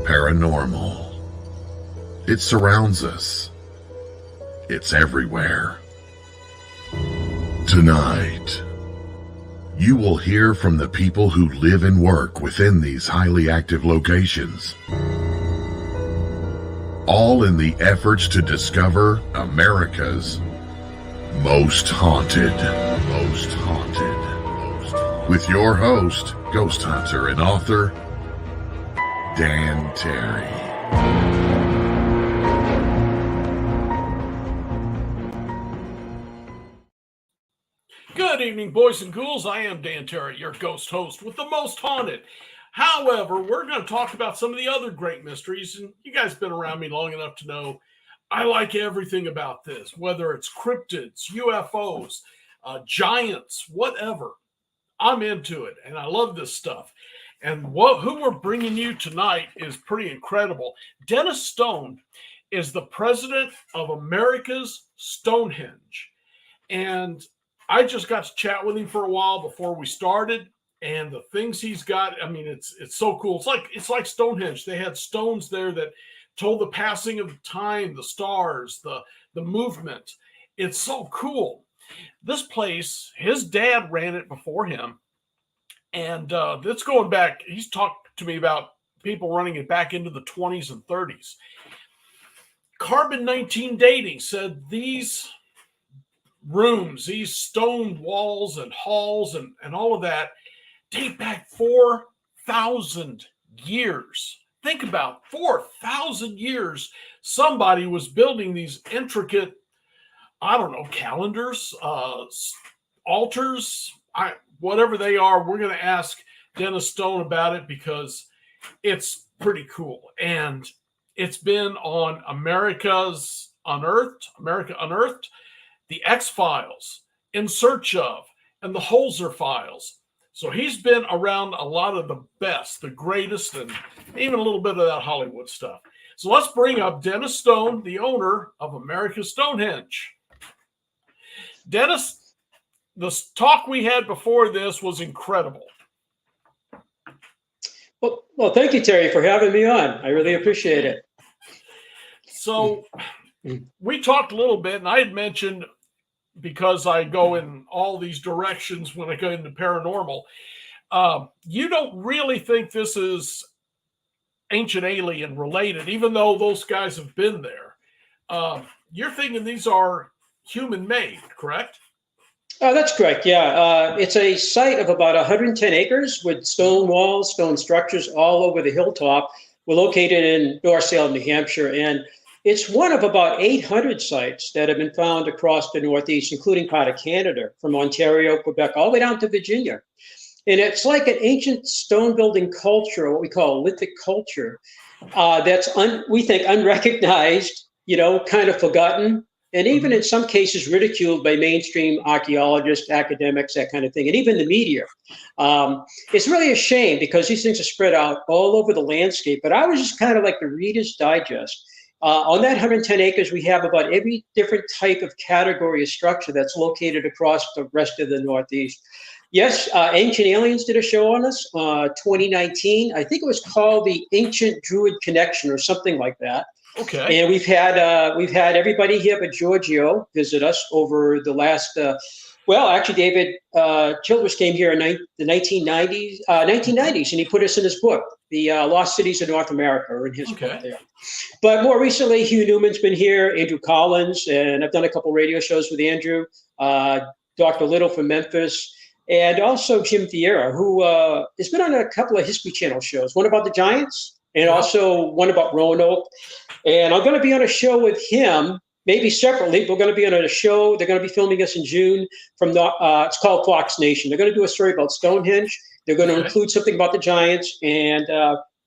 Paranormal. It surrounds us. It's everywhere. Tonight, you will hear from the people who live and work within these highly active locations, all in the efforts to discover America's most haunted. With your host, ghost hunter and author, Dan Terry. Good evening, boys and ghouls. I am Dan Terry, your ghost host with the most haunted. However, we're going to talk about some of the other great mysteries, and you guys have been around me long enough to know I like everything about this, whether it's cryptids, UFOs, giants, whatever. I'm into it, and I love this stuff. And who we're bringing you tonight is pretty incredible. Dennis Stone is the president of Americas Stonehenge, and I just got to chat with him for a while before we started, and the things he's got, I mean, it's so cool. It's like Stonehenge. They had stones there that told the passing of time, the stars, the movement. It's so cool. This place, his dad ran it before him, and it's going back. He's talked to me about people running it back into the 20s and 30s. Carbon-19 dating said these rooms, these stone walls and halls and all of that date back 4,000 years. Think about 4,000 years. Somebody was building these intricate, I don't know, calendars, altars, whatever they are. We're going to ask Dennis Stone about it because it's pretty cool. And it's been on America Unearthed, the X-Files, In Search Of, and the Holtzer Files. So he's been around a lot of the best, the greatest, and even a little bit of that Hollywood stuff. So let's bring up Dennis Stone, the owner of Americas Stonehenge. Dennis, the talk we had before this was incredible. Well, thank you, Terry, for having me on. I really appreciate it. So we talked a little bit, and I had mentioned, because I go in all these directions when I go into paranormal, you don't really think this is ancient alien related, even though those guys have been there. You're thinking these are human-made, correct? That's correct, yeah. It's a site of about 110 acres with stone walls, stone structures all over the hilltop. We're located in North Salem, New Hampshire, and it's one of about 800 sites that have been found across the Northeast, including part of Canada, from Ontario, Quebec, all the way down to Virginia. And it's like an ancient stone building culture, what we call lithic culture, that's, we think, unrecognized, kind of forgotten, and even in some cases ridiculed by mainstream archaeologists, academics, that kind of thing, and even the media. It's really a shame because these things are spread out all over the landscape, but I was just kind of like the Reader's Digest. On that 110 acres, we have about every different type of category of structure that's located across the rest of the Northeast. Yes, Ancient Aliens did a show on us, 2019. I think it was called the Ancient Druid Connection or something like that. Okay. And we've had everybody here but Giorgio visit us over the last. Actually, David Childress came here in the 1990s, and he put us in his book, The Lost Cities of North America, or in his book there. But more recently, Hugh Newman's been here, Andrew Collins, and I've done a couple radio shows with Andrew, Dr. Little from Memphis, and also Jim Vieira, who has been on a couple of History Channel shows, one about the Giants and also one about Roanoke. And I'm going to be on a show with him, maybe separately, but we're going to be on a show. They're going to be filming us in June from it's called Fox Nation. They're going to do a story about Stonehenge. They're going to include something about the Giants, and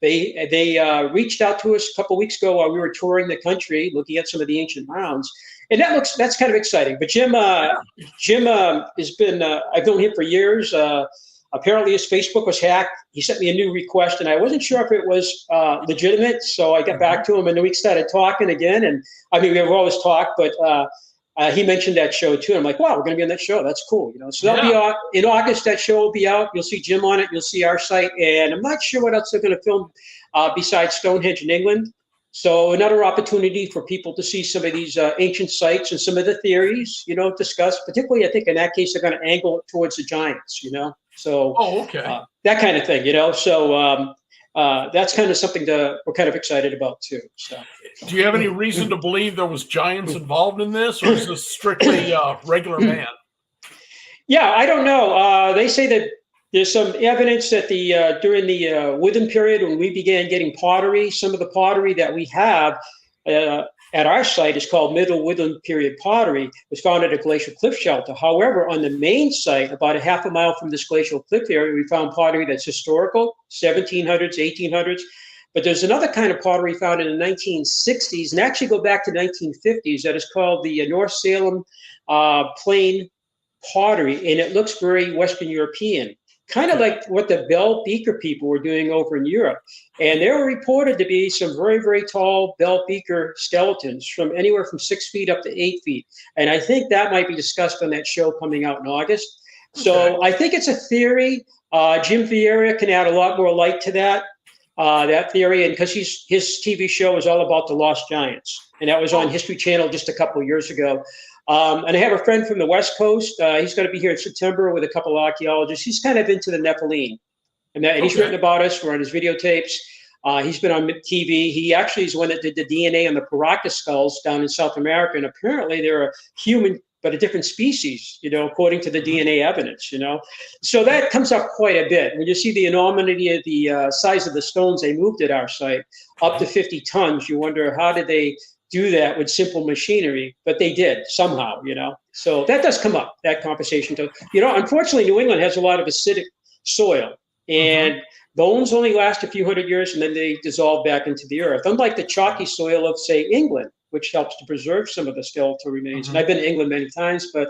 they reached out to us a couple of weeks ago while we were touring the country, looking at some of the ancient mounds, and that's kind of exciting. But Jim has been I've known him for years. Apparently his Facebook was hacked. He sent me a new request, and I wasn't sure if it was legitimate. So I got back to him, and then we started talking again. And I mean, we've always talked, but he mentioned that show too. I'm like, wow, we're going to be on that show. That's cool. So that'll be out in August. That show will be out. You'll see Jim on it. You'll see our site. And I'm not sure what else they're going to film besides Stonehenge in England. So another opportunity for people to see some of these ancient sites and some of the theories, discussed. Particularly, I think in that case, they're going to angle it towards the giants, So that kind of thing, So that's kind of something that we're kind of excited about too. So, do you have any reason to believe there was giants involved in this, or is this strictly regular man? Yeah, I don't know. They say that there's some evidence that during the Withen period, when we began getting pottery, some of the pottery that we have at our site is called Middle Woodland period pottery, was found at a glacial cliff shelter. However, on the main site, about a half a mile from this glacial cliff area, we found pottery that's historical, 1700s, 1800s. But there's another kind of pottery found in the 1960s, and actually go back to 1950s, that is called the North Salem plain pottery, and it looks very Western European. Kind of like what the bell beaker people were doing over in Europe. And there were reported to be some very, very tall bell beaker skeletons from anywhere from 6 feet up to 8 feet. And I think that might be discussed on that show coming out in August. So I think it's a theory. Jim Vieira can add a lot more light to that theory. And because his TV show is all about the lost giants. And that was on History Channel just a couple of years ago. And I have a friend from the West Coast. He's going to be here in September with a couple of archaeologists. He's kind of into the Nephilim. And he's written about us. We're on his videotapes. He's been on TV. He actually is the one that did the DNA on the Paracas skulls down in South America. And apparently they're a human, but a different species, according to the DNA evidence, So that comes up quite a bit. When you see the enormity of the size of the stones they moved at our site, up to 50 tons, you wonder, how did they do that with simple machinery? But they did somehow, So that does come up, that conversation. Unfortunately, New England has a lot of acidic soil, and bones only last a few hundred years, and then they dissolve back into the earth. Unlike the chalky soil of, say, England, which helps to preserve some of the skeletal remains. And I've been to England many times, but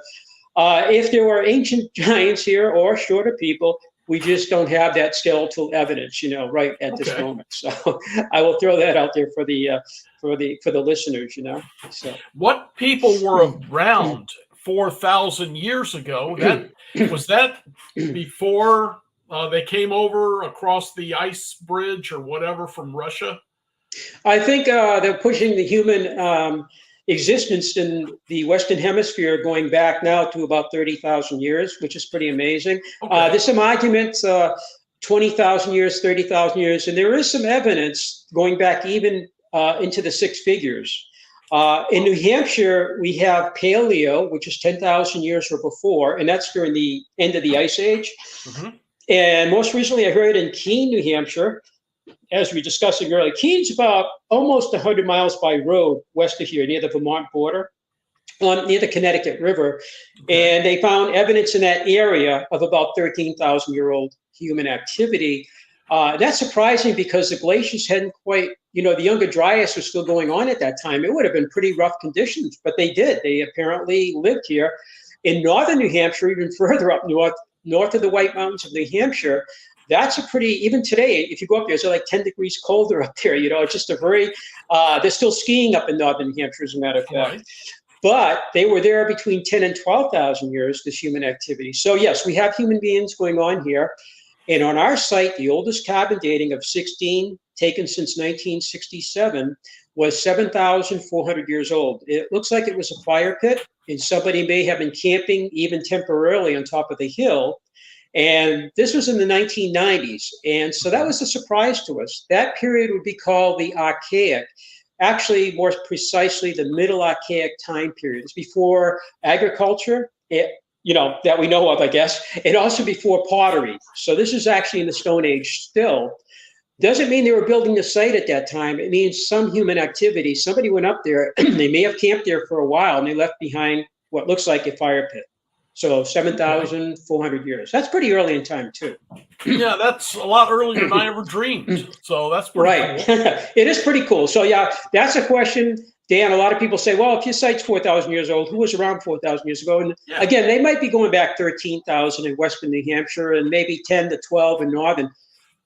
if there were ancient giants here or shorter people, we just don't have that skeletal evidence, right at this moment. So I will throw that out there for the listeners, So what people were around 4,000 years ago? Was that before they came over across the ice bridge or whatever from Russia? I think they're pushing the human existence in the Western Hemisphere going back now to about 30,000 years, which is pretty amazing. There's some arguments, 20,000 years, 30,000 years, and there is some evidence going back even into the six figures. In New Hampshire, we have Paleo, which is 10,000 years or before, and that's during the end of the Ice Age. And most recently, I heard in Keene, New Hampshire, as we were discussing earlier, Keene's about almost 100 miles by road west of here, near the Vermont border, near the Connecticut River. And they found evidence in that area of about 13,000-year-old human activity. That's surprising because the glaciers hadn't quite, the Younger Dryas was still going on at that time. It would have been pretty rough conditions, but they did. They apparently lived here. In northern New Hampshire, even further up north of the White Mountains of New Hampshire, that's a pretty, even today, if you go up there, it's like 10 degrees colder up there. It's just a very, they're still skiing up in northern New Hampshire, as a matter of fact. But they were there between 10 and 12,000 years, this human activity. So yes, we have human beings going on here. And on our site, the oldest carbon dating of 16, taken since 1967, was 7,400 years old. It looks like it was a fire pit, and somebody may have been camping even temporarily on top of the hill. And this was in the 1990s. And so that was a surprise to us. That period would be called the Archaic, actually more precisely the Middle Archaic time period. It's before agriculture, that we know of, I guess, and also before pottery. So this is actually in the Stone Age still. Doesn't mean they were building the site at that time. It means some human activity. Somebody went up there, they may have camped there for a while, and they left behind what looks like a fire pit. So 7,400 years. That's pretty early in time, too. Yeah, that's a lot earlier than I ever dreamed. So that's pretty cool. It is pretty cool. So, yeah, that's a question. Dan, a lot of people say, well, if your site's 4,000 years old, who was around 4,000 years ago? And again, they might be going back 13,000 in western New Hampshire and maybe 10 to 12 in northern.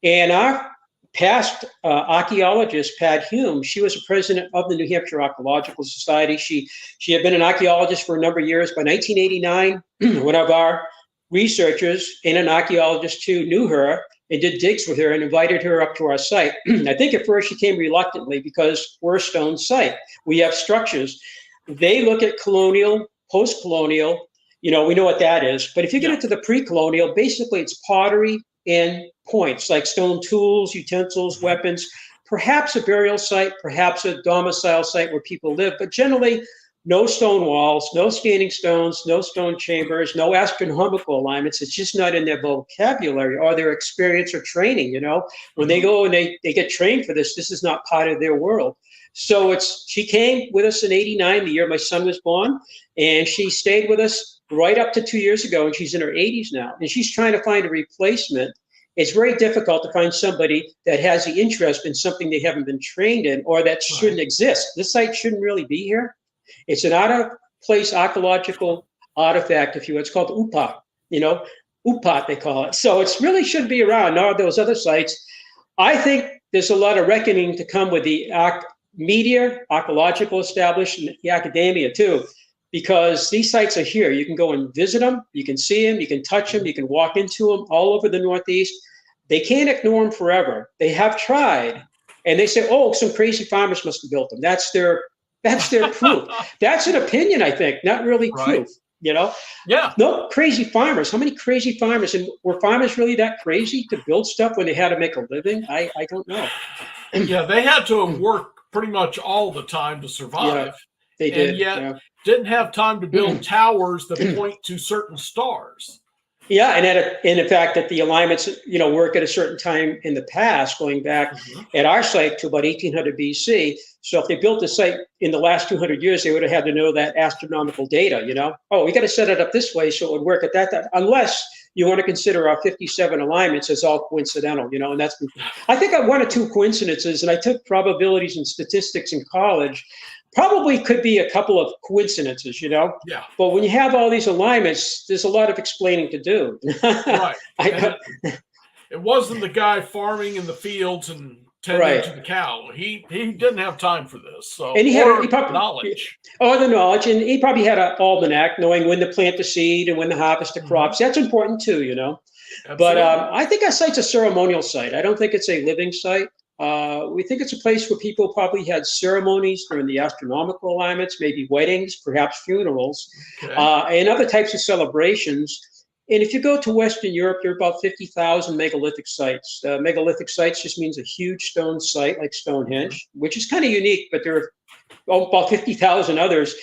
And our past archaeologist, Pat Hume, she was a president of the New Hampshire Archaeological Society. She had been an archaeologist for a number of years. By 1989, one of our researchers and an archaeologist too knew her and did digs with her and invited her up to our site. I think at first she came reluctantly because we're a stone site. We have structures. They look at colonial, post-colonial, we know what that is. But if you get into the pre-colonial, basically it's pottery and points like stone tools, utensils, weapons, perhaps a burial site, perhaps a domicile site where people live, but generally no stone walls, no standing stones, no stone chambers, no astronomical alignments. It's just not in their vocabulary or their experience or training. When they go and they get trained for this is not part of their world. So she came with us in 89, the year my son was born, and she stayed with us right up to 2 years ago, and she's in her 80s now, and she's trying to find a replacement. It's very difficult to find somebody that has the interest in something they haven't been trained in or that shouldn't exist. This site shouldn't really be here. It's an out-of-place archaeological artifact, if you will. It's called Upat, Upat they call it. So it really shouldn't be around, nor those other sites. I think there's a lot of reckoning to come with the media, archaeological establishment, the academia too, because these sites are here. You can go and visit them, you can see them, you can touch them, you can walk into them all over the Northeast. They can't ignore them forever. They have tried, and they say, oh, some crazy farmers must have built them. That's their proof. That's an opinion, I think, not really proof. Yeah. No crazy farmers. How many crazy farmers? And were farmers really that crazy to build stuff when they had to make a living? I don't know. Yeah, they had to work pretty much all the time to survive. Yeah, they did. And yet didn't have time to build towers that point to certain stars. Yeah, and in fact, that the alignments, work at a certain time in the past, going back at our site to about 1800 BC. So if they built the site in the last 200 years, they would have had to know that astronomical data, Oh, we got to set it up this way so it would work at that time, unless you want to consider our 57 alignments as all coincidental, and I think I had 1 or 2 coincidences, and I took probabilities and statistics in college. Probably could be a couple of coincidences, Yeah. But when you have all these alignments, there's a lot of explaining to do. Right. It wasn't the guy farming in the fields and tending to the cow. He didn't have time for this. So and he probably, knowledge. The knowledge, and he probably had an almanac, knowing when to plant the seed and when to harvest the crops. That's important too, Absolutely. But I think our site's a ceremonial site. I don't think it's a living site. We think it's a place where people probably had ceremonies during the astronomical alignments, maybe weddings, perhaps funerals, and other types of celebrations. And if you go to Western Europe, there are about 50,000 megalithic sites. Megalithic sites just means a huge stone site like Stonehenge, which is kind of unique, but there are about 50,000 others.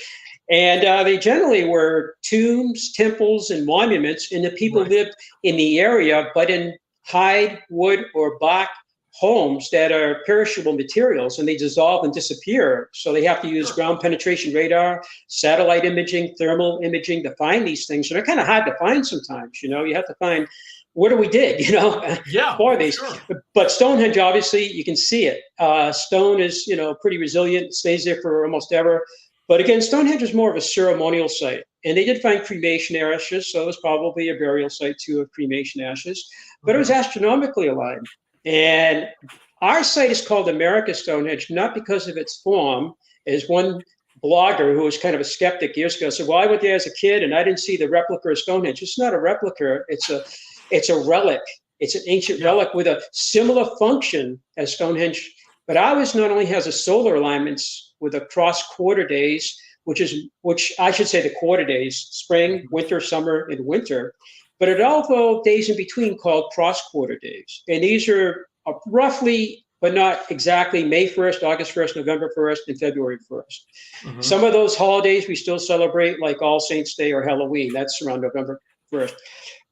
And they generally were tombs, temples, and monuments, and the people lived in the area, but in hide, wood, or bark homes that are perishable materials, and they dissolve and disappear. So they have to use ground penetration radar, satellite imaging, thermal imaging to find these things. And they're kind of hard to find sometimes. You have to find, where do we dig, for these. Sure. But Stonehenge, obviously, you can see it. Stone is, pretty resilient, it stays there for almost ever. But again, Stonehenge is more of a ceremonial site. And they did find cremation ashes, so it was probably a burial site too of cremation ashes. But it was astronomically aligned. And our site is called Americas Stonehenge, not because of its form. As one blogger who was kind of a skeptic years ago said, well, I went there as a kid and I didn't see the replica of Stonehenge. It's not a replica. It's a relic. It's an ancient relic with a similar function as Stonehenge. But ours not only has a solar alignments with a cross quarter days, which I should say the quarter days, spring, winter, summer, and winter. But it also days in between called cross-quarter days. And these are roughly, but not exactly, May 1st, August 1st, November 1st, and February 1st. Some of those holidays we still celebrate, like All Saints Day or Halloween. That's around November 1st.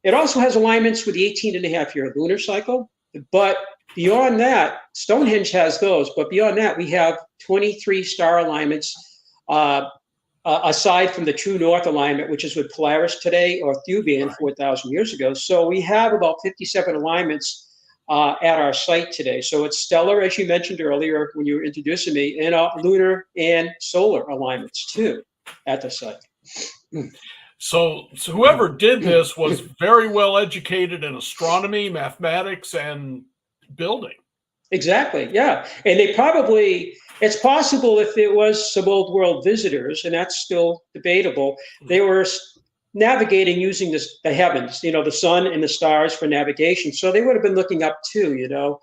It also has alignments with the 18-and-a-half-year lunar cycle. But beyond that, Stonehenge has those. But beyond that, we have 23 star alignments, aside from the true north alignment, which is with Polaris today, or Thuban 4,000 years ago. So we have about 57 alignments at our site today. So it's stellar, as you mentioned earlier when you were introducing me, and lunar and solar alignments too at the site. So whoever did this was very well educated in astronomy, mathematics, and building. Exactly. Yeah. And they probably, it's possible if it was some old world visitors, and that's still debatable, they were navigating using the heavens, the sun and the stars for navigation. So they would have been looking up too.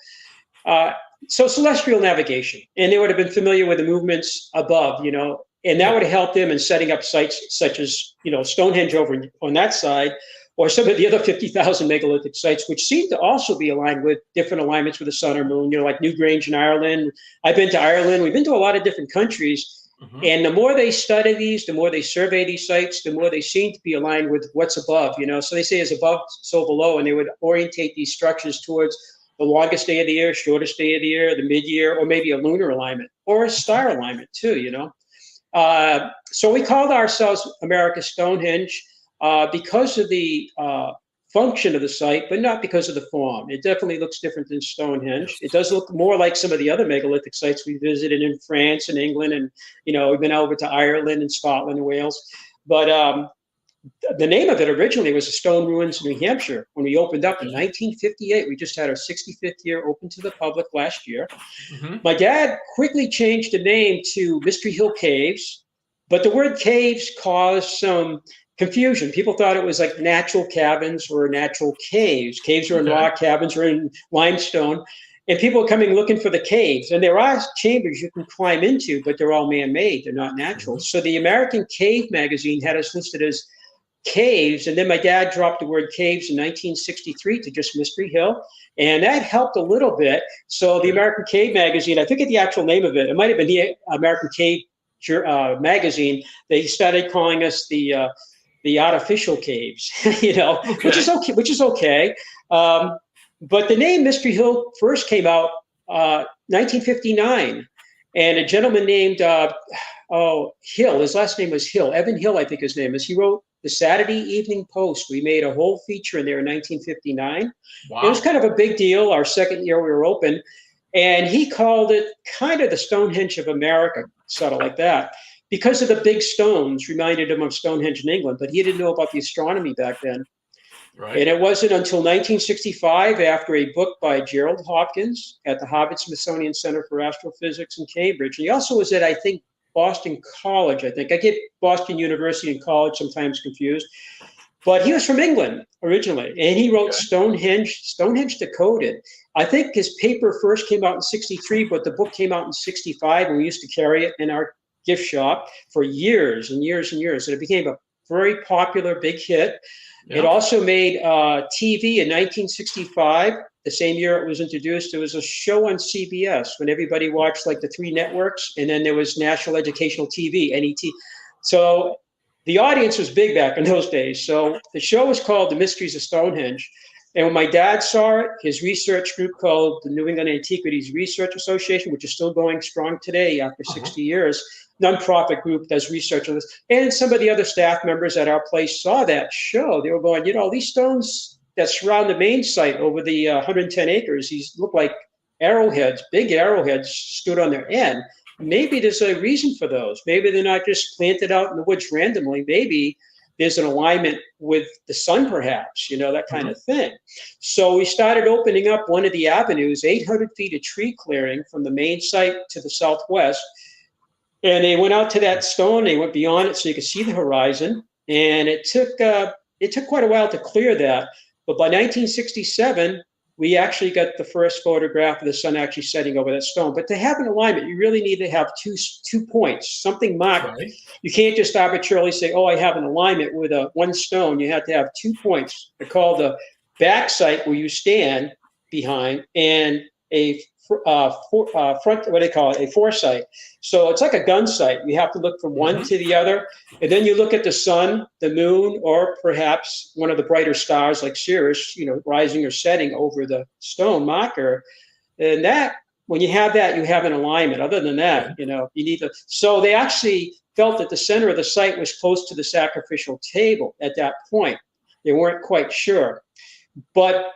Uh, so celestial navigation, and they would have been familiar with the movements above, and that would have helped them in setting up sites such as, Stonehenge over on that side, or some of the other 50,000 megalithic sites, which seem to also be aligned with different alignments with the sun or moon, like Newgrange in Ireland. I've been to Ireland. We've been to a lot of different countries. And the more they study these, the more they survey these sites, the more they seem to be aligned with what's above. So they say as above, so below, and they would orientate these structures towards the longest day of the year, shortest day of the year, the mid-year, or maybe a lunar alignment or a star alignment too. So we called ourselves Americas Stonehenge because of the function of the site, but not because of the form. It definitely looks different than Stonehenge. It does look more like some of the other megalithic sites we visited in France and England, and we've been over to Ireland and Scotland and Wales. But the name of it originally was the Stone Ruins in New Hampshire. When we opened up in 1958, we just had our 65th year open to the public last year. My dad quickly changed the name to Mystery Hill Caves, but the word caves caused some confusion. People thought it was like natural cabins or natural caves. Caves are in rock, cabins are in limestone. And people are coming looking for the caves. And there are chambers you can climb into, but they're all man-made. They're not natural. So the American Cave magazine had us listed as caves. And then my dad dropped the word caves in 1963 to just Mystery Hill. And that helped a little bit. So the American Cave magazine, I forget the actual name of it. It might have been the American Cave magazine. They started calling us the artificial caves, which is okay. But the name Mystery Hill first came out 1959, and a gentleman named Hill, his last name was Hill, Evan Hill, I think his name is. He wrote the Saturday Evening Post. We made a whole feature in there in 1959. Wow. It was kind of a big deal. Our second year we were open, and he called it kind of the Stonehenge of America, sort of like that, because of the big stones reminded him of Stonehenge in England, but he didn't know about the astronomy back then. Right. And it wasn't until 1965, after a book by Gerald Hopkins at the Harvard-Smithsonian Center for Astrophysics in Cambridge. And he also was at, I think, Boston College, I think. I get Boston University and college sometimes confused. But he was from England originally, and he wrote Stonehenge Decoded. I think his paper first came out in 63, but the book came out in 65, and we used to carry it in our gift shop for years and years and years. And it became a very popular, big hit. Yep. It also made TV in 1965. The same year it was introduced, there was a show on CBS when everybody watched like the three networks, and then there was National Educational TV, NET. So the audience was big back in those days. So the show was called The Mysteries of Stonehenge. And when my dad saw it, his research group called the New England Antiquities Research Association, which is still going strong today after 60 years, nonprofit group does research on this. And some of the other staff members at our place saw that show. They were going, these stones that surround the main site over the 110 acres, these look like arrowheads, big arrowheads stood on their end. Maybe there's a reason for those. Maybe they're not just planted out in the woods randomly. Maybe there's an alignment with the sun, perhaps, that kind of thing. So we started opening up one of the avenues, 800 feet of tree clearing from the main site to the southwest. And they went out to that stone. They went beyond it so you could see the horizon. And it took quite a while to clear that. But by 1967, we actually got the first photograph of the sun actually setting over that stone. But to have an alignment, you really need to have two points, something marked. Right. You can't just arbitrarily say, I have an alignment with one stone. You have to have 2 points. They're called the back site where you stand behind, and a front, what do they call it? A foresight. So it's like a gun sight. You have to look from one to the other. And then you look at the sun, the moon, or perhaps one of the brighter stars like Sirius, rising or setting over the stone marker. And that, when you have that, you have an alignment. Other than that, you need to. So they actually felt that the center of the site was close to the sacrificial table at that point. They weren't quite sure. But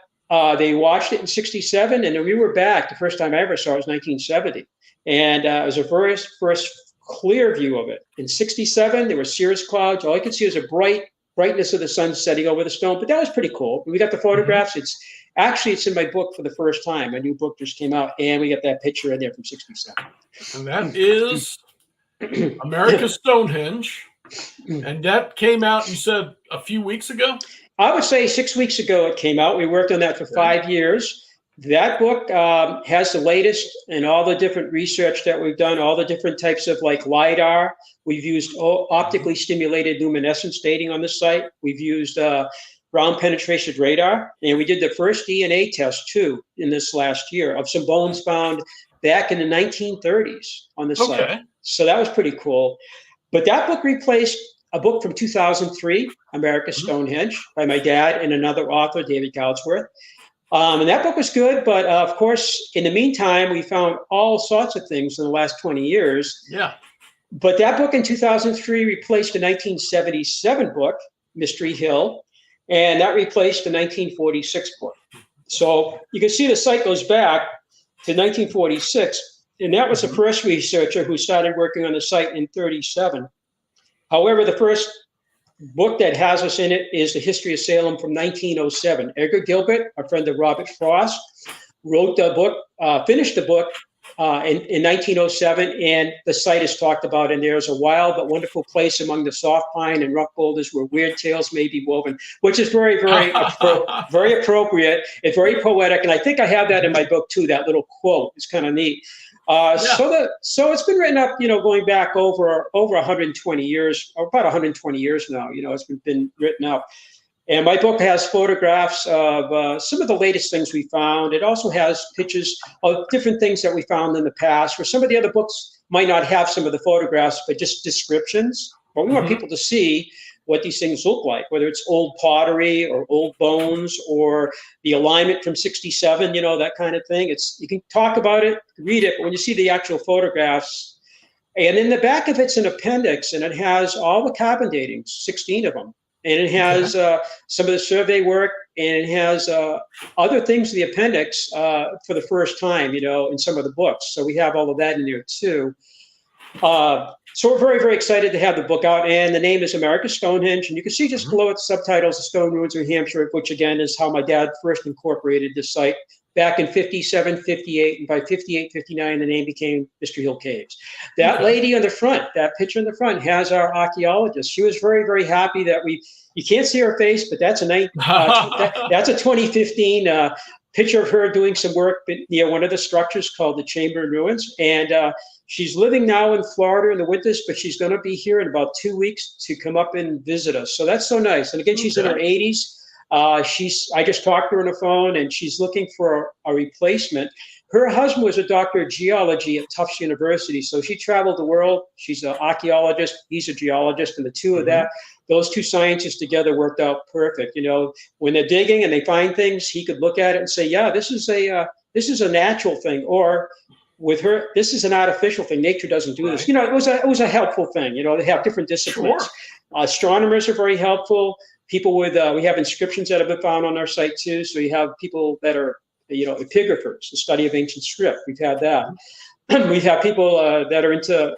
they watched it in 67, and then we were back. The first time I ever saw it was 1970. And it was a first clear view of it. In 67, there were cirrus clouds. All I could see was a brightness of the sun setting over the stone, but that was pretty cool. We got the photographs. It's Actually, it's in my book for the first time. A new book just came out, and we got that picture in there from '67. And that is America's Stonehenge. And that came out, you said, a few weeks ago? I would say 6 weeks ago it came out. We worked on that for 5 years. That book has the latest in all the different research that we've done, all the different types of like LIDAR. We've used optically stimulated luminescence dating on the site. We've used ground penetration radar. And we did the first DNA test, too, in this last year of some bones found back in the 1930s on the site. So that was pretty cool. But that book replaced a book from 2003, Americas Stonehenge, by my dad and another author, David Goudsworth. And that book was good, but of course, in the meantime, we found all sorts of things in the last 20 years. Yeah. But that book in 2003 replaced the 1977 book, Mystery Hill, and that replaced the 1946 book. So you can see the site goes back to 1946, and that was the first researcher who started working on the site in 37. However, the first book that has us in it is The History of Salem from 1907. Edgar Gilbert, a friend of Robert Frost, wrote the book, finished the book in 1907, and the site is talked about in there as a wild but wonderful place among the soft pine and rock boulders where weird tales may be woven, which is very, very, very appropriate. It's very poetic, and I think I have that in my book too. That little quote is kind of neat. So it's been written up, going back over 120 years, or about 120 years now. It's been written up. And my book has photographs of some of the latest things we found. It also has pictures of different things that we found in the past, where some of the other books might not have some of the photographs, but just descriptions. But we want people to see what these things look like, whether it's old pottery or old bones or the alignment from 67, that kind of thing. You can talk about it, read it, but when you see the actual photographs, and in the back of it's an appendix, and it has all the carbon datings, 16 of them. And it has some of the survey work, and it has other things in the appendix for the first time, in some of the books. So we have all of that in there too. So we're very, very excited to have the book out, and the name is Americas Stonehenge. And you can see just below it the subtitles, The Stone Ruins of New Hampshire, which again is how my dad first incorporated this site back in 57, 58, and by 58, 59, the name became Mystery Hill Caves. That lady on the front, that picture in the front, has our archaeologist. She was very, very happy that you can't see her face, but that's a 2015 picture of her doing some work near one of the structures called the Chamber in Ruins. And she's living now in Florida in the winters, but she's going to be here in about 2 weeks to come up and visit us. So that's so nice. And again, she's in her 80s. I just talked to her on the phone, and she's looking for a replacement. Her husband was a doctor of geology at Tufts University, so she traveled the world. She's an archaeologist, he's a geologist, and the two of those two scientists together worked out perfect. When they're digging and they find things, he could look at it and say, yeah, this is a natural thing, or with her, this is an artificial thing. Nature doesn't do this. It was a helpful thing. They have different disciplines. Sure. Astronomers are very helpful. People we have inscriptions that have been found on our site too. So you have people that are, epigraphers, the study of ancient script. We've had that. We have people that are into,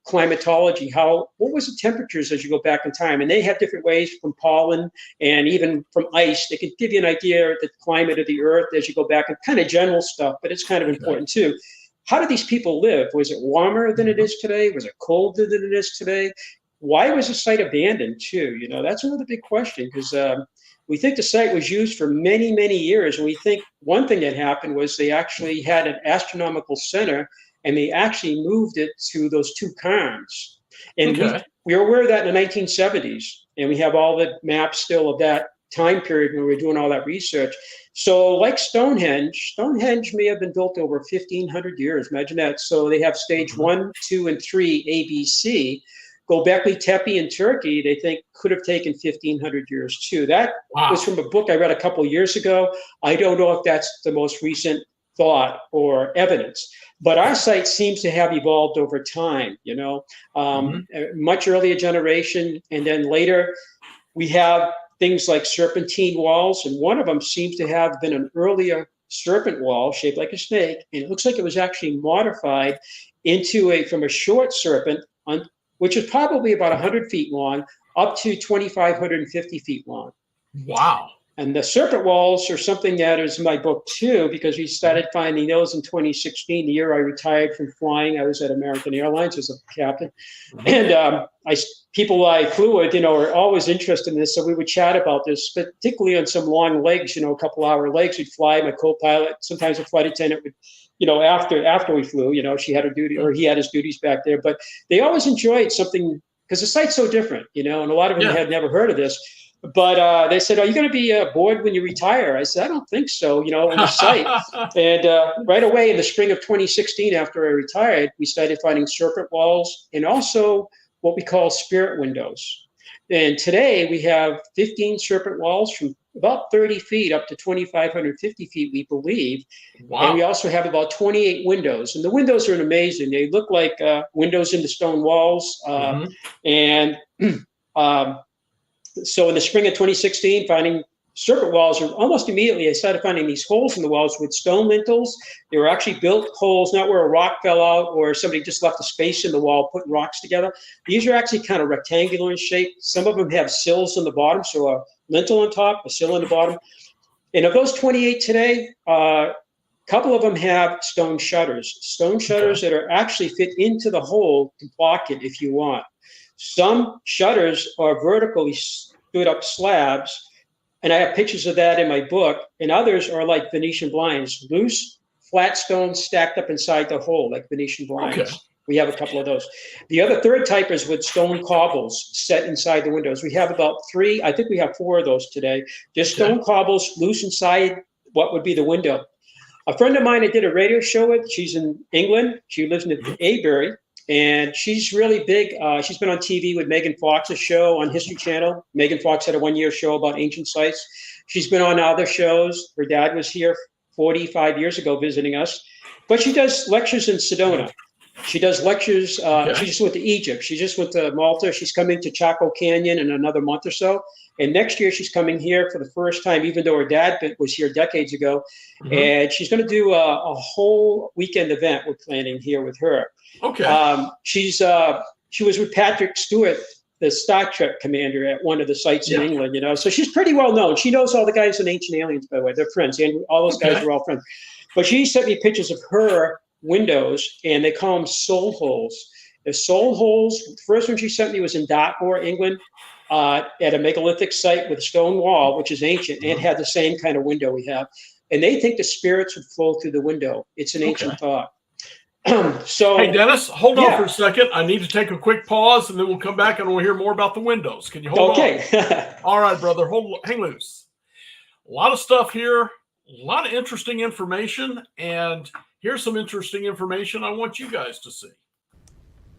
climatology. What was the temperatures as you go back in time? And they have different ways from pollen and even from ice. They can give you an idea of the climate of the earth as you go back, and kind of general stuff, but it's kind of important too. How did these people live? Was it warmer than it is today? Was it colder than it is today? Why was the site abandoned too? That's another big question, because we think the site was used for many, many years. And we think one thing that happened was they actually had an astronomical center, and they actually moved it to those two cairns. And we were aware of that in the 1970s. And we have all the maps still of that time period when we were doing all that research. So like Stonehenge may have been built over 1,500 years. Imagine that. So they have stage 1, 2, and 3 ABC. Göbekli Tepe in Turkey, they think could have taken 1,500 years too. That was from a book I read a couple of years ago. I don't know if that's the most recent thought or evidence, but our site seems to have evolved over time, much earlier generation. And then later we have things like serpentine walls. And one of them seems to have been an earlier serpent wall shaped like a snake. And it looks like it was actually modified from a short serpent which is probably about 100 feet long, up to 2,550 feet long. Wow. And the serpent walls are something that is in my book too, because we started finding those in 2016, the year I retired from flying. I was at American Airlines as a captain. And people I flew with, are always interested in this. So we would chat about this, particularly on some long legs, a couple hour legs. We'd fly, my co-pilot, sometimes a flight attendant would, after we flew, she had her duty, or he had his duties back there. But they always enjoyed something, because the site's so different, and a lot of them had never heard of this. But they said, "Are you going to be bored when you retire?" I said, "I don't think so." On the site, and right away in the spring of 2016, after I retired, we started finding serpent walls and also what we call spirit windows. And today we have 15 serpent walls from about 30 feet up to 2,550 feet, we believe. Wow. And we also have about 28 windows. And the windows are amazing. They look like windows into stone walls. And so in the spring of 2016, finding serpent walls, almost immediately I started finding these holes in the walls with stone lintels. They were actually built holes, not where a rock fell out or somebody just left a space in the wall putting rocks together. These are actually kind of rectangular in shape. Some of them have sills on the bottom, so a lintel on top, a sill on the bottom. And of those 28 today, a couple of them have stone shutters that are actually fit into the hole to block it if you want. Some shutters are vertically stood up slabs, and I have pictures of that in my book, and others are like Venetian blinds, loose, flat stones stacked up inside the hole, like Venetian blinds. Okay. We have a couple of those. The other third type is with stone cobbles set inside the windows. We have about 3, I think we have 4 of those today. Just stone cobbles loose inside what would be the window. A friend of mine I did a radio show with, she's in England. She lives in Avebury. And she's really big. She's been on TV with Megan Fox's show on History Channel. Megan Fox had a one-year show about ancient sites. She's been on other shows. Her dad was here 45 years ago visiting us. But she does lectures in Sedona. She does lectures. She just went to Egypt. She just went to Malta. She's coming to Chaco Canyon in another month or so. And next year she's coming here for the first time, even though her dad was here decades ago. And she's going to do a whole weekend event we're planning here with her. Okay. She was with Patrick Stewart, the Star Trek commander at one of the sites in England, so she's pretty well known. She knows all the guys in Ancient Aliens, by the way. They're friends. And all those guys are all friends. But she sent me pictures of her windows, and they call them soul holes. The soul holes, the first one she sent me was in Dartmoor, England, at a megalithic site with a stone wall, which is ancient, and had the same kind of window we have. And they think the spirits would flow through the window. It's an ancient thought. So, hey, Dennis, hold on for a second. I need to take a quick pause, and then we'll come back and we'll hear more about the windows. Can you hold on? All right, brother. Hang loose. A lot of stuff here, a lot of interesting information, and here's some interesting information I want you guys to see.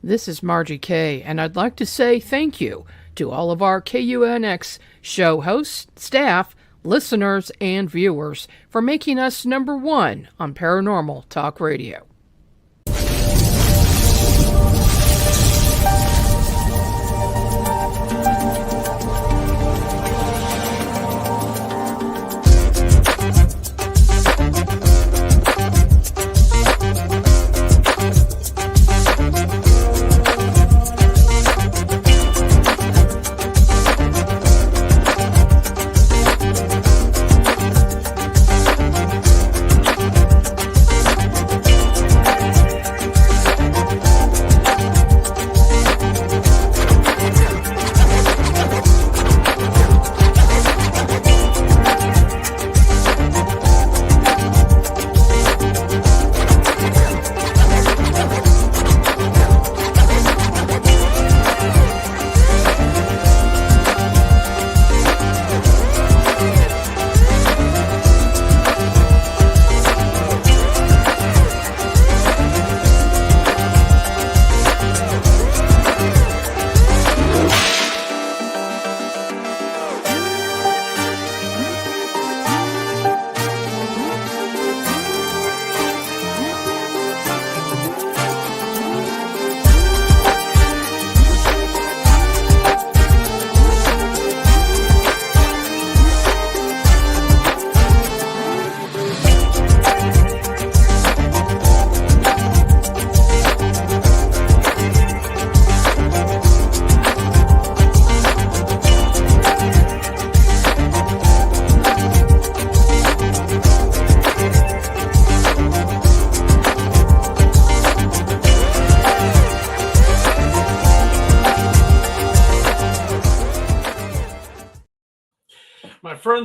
This is Margie Kay, and I'd like to say thank you to all of our KUNX show hosts, staff, listeners, and viewers for making us number 1 on Paranormal Talk Radio.